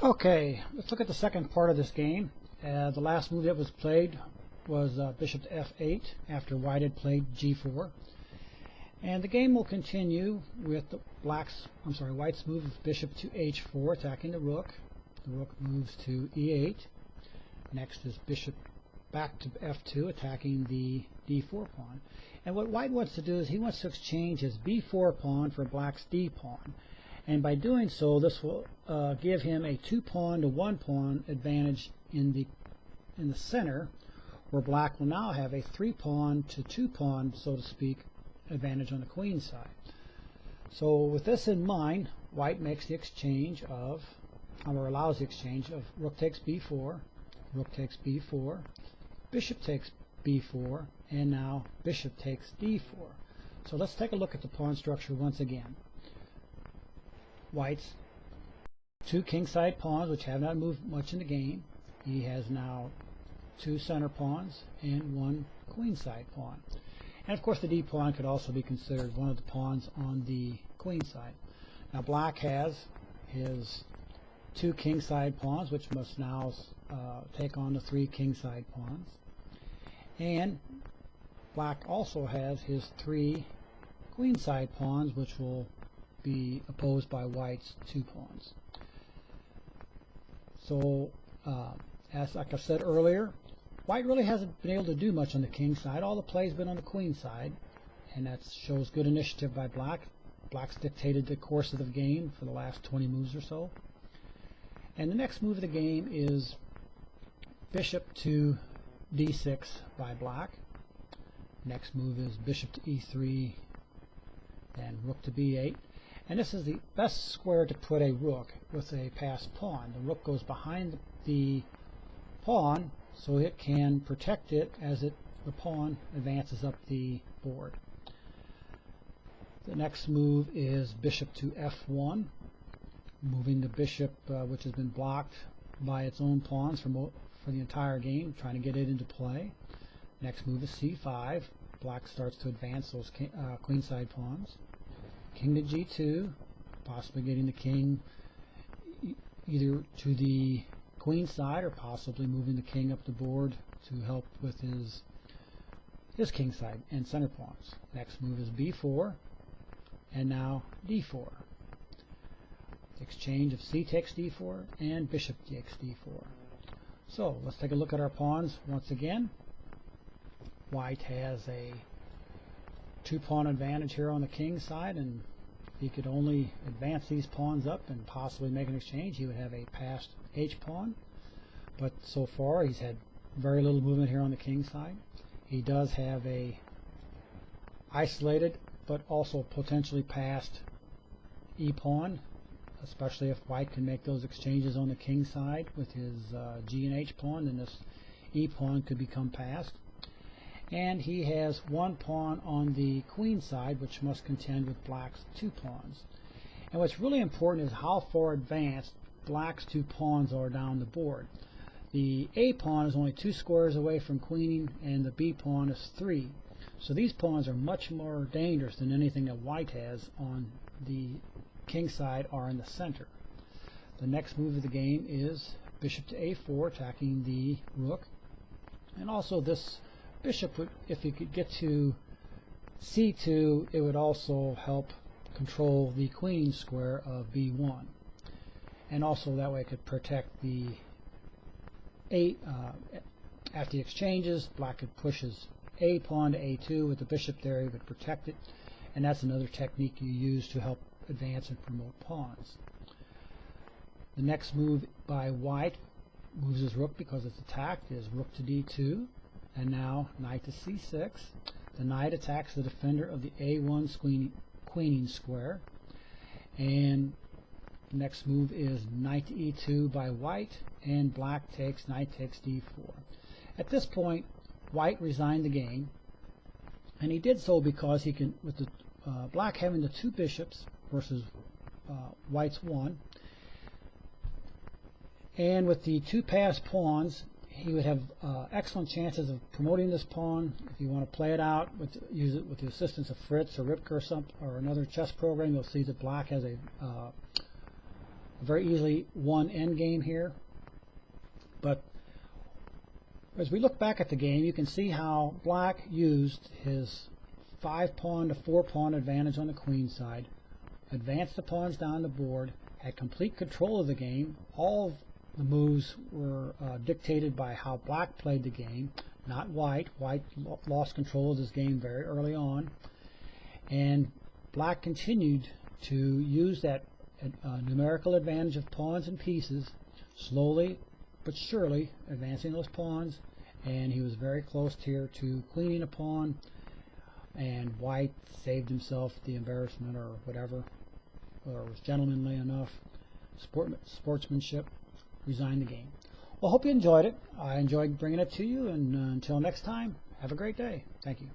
Okay, let's look at the second part of this game. The last move that was played was bishop to f8 after white had played g4. And the game will continue with the white's move of bishop to h4 attacking the rook. The rook moves to e8. Next is bishop back to f2 attacking the d4 pawn. And what white wants to do is he wants to exchange his b4 pawn for black's d pawn. And by doing so, this will give him a 2-pawn to 1-pawn advantage in the center, where black will now have a 3-pawn to 2-pawn, so to speak, advantage on the queen side. So with this in mind, white makes the exchange of, or allows the exchange of rook takes b4, rook takes b4, bishop takes b4, and now bishop takes d4. So let's take a look at the pawn structure once again. White's two kingside pawns, which have not moved much in the game. He has now 2 center pawns and 1 queenside pawn. And of course the d pawn could also be considered one of the pawns on the queen side. Now black has his 2 kingside pawns, which must now take on the 3 kingside pawns. And black also has his 3 queenside pawns, which will be opposed by white's 2 pawns. So like I said earlier, white really hasn't been able to do much on the king side. All the play's been on the queen side, and that shows good initiative by black. Black's dictated the course of the game for the last 20 moves or so. And the next move of the game is bishop to d6 by black. Next move is bishop to e3, then rook to b8. And this is the best square to put a rook with a passed pawn. The rook goes behind the pawn so it can protect it as the pawn advances up the board. The next move is bishop to f1, moving the bishop which has been blocked by its own pawns for the entire game, trying to get it into play. Next move is c5. Black starts to advance those queenside pawns. King to g2, possibly getting the king either to the queen side or possibly moving the king up the board to help with his king side and center pawns. Next move is b4, and now d4. Exchange of c takes d4 and bishop takes d4. So let's take a look at our pawns once again. White has a 2-pawn advantage here on the king side, and if he could only advance these pawns up and possibly make an exchange, he would have a passed h-pawn. But so far he's had very little movement here on the king side. He does have a isolated but also potentially passed e-pawn, especially if white can make those exchanges on the king side with his g and h pawn, then this e-pawn could become passed. And he has 1 pawn on the queen side, which must contend with black's 2 pawns. And what's really important is how far advanced black's 2 pawns are down the board. The a pawn is only 2 squares away from queening, and the b pawn is 3. So these pawns are much more dangerous than anything that white has on the king side or in the center. The next move of the game is bishop to a4, attacking the rook. And also this bishop, if he could get to c2, it would also help control the queen square of b1. And also that way it could protect the after the exchanges, black could push his a pawn to a2 with the bishop there, he would protect it, and that's another technique you use to help advance and promote pawns. The next move by white moves his rook because it's attacked is rook to d2, and now knight to c6. The knight attacks the defender of the a1 queening square, and the next move is knight to e2 by white, and black takes, knight takes d4. At this point, white resigned the game, and he did so because he can, with the black having the 2 bishops versus white's 1, and with the 2 passed pawns, he would have excellent chances of promoting this pawn. If you want to play it out, use it with the assistance of Fritz or Ripke or another chess program, you'll see that black has a very easily won endgame here. But as we look back at the game, you can see how black used his 5-pawn to 4-pawn advantage on the queen side, advanced the pawns down the board, had complete control of the game. All of the moves were dictated by how black played the game, not white. White lost control of this game very early on, and black continued to use that numerical advantage of pawns and pieces, slowly but surely advancing those pawns, and he was very close here to queening a pawn, and white saved himself the embarrassment or whatever, or was gentlemanly enough, sportsmanship, resigned the game. Well, I hope you enjoyed it. I enjoyed bringing it to you, and until next time, have a great day. Thank you.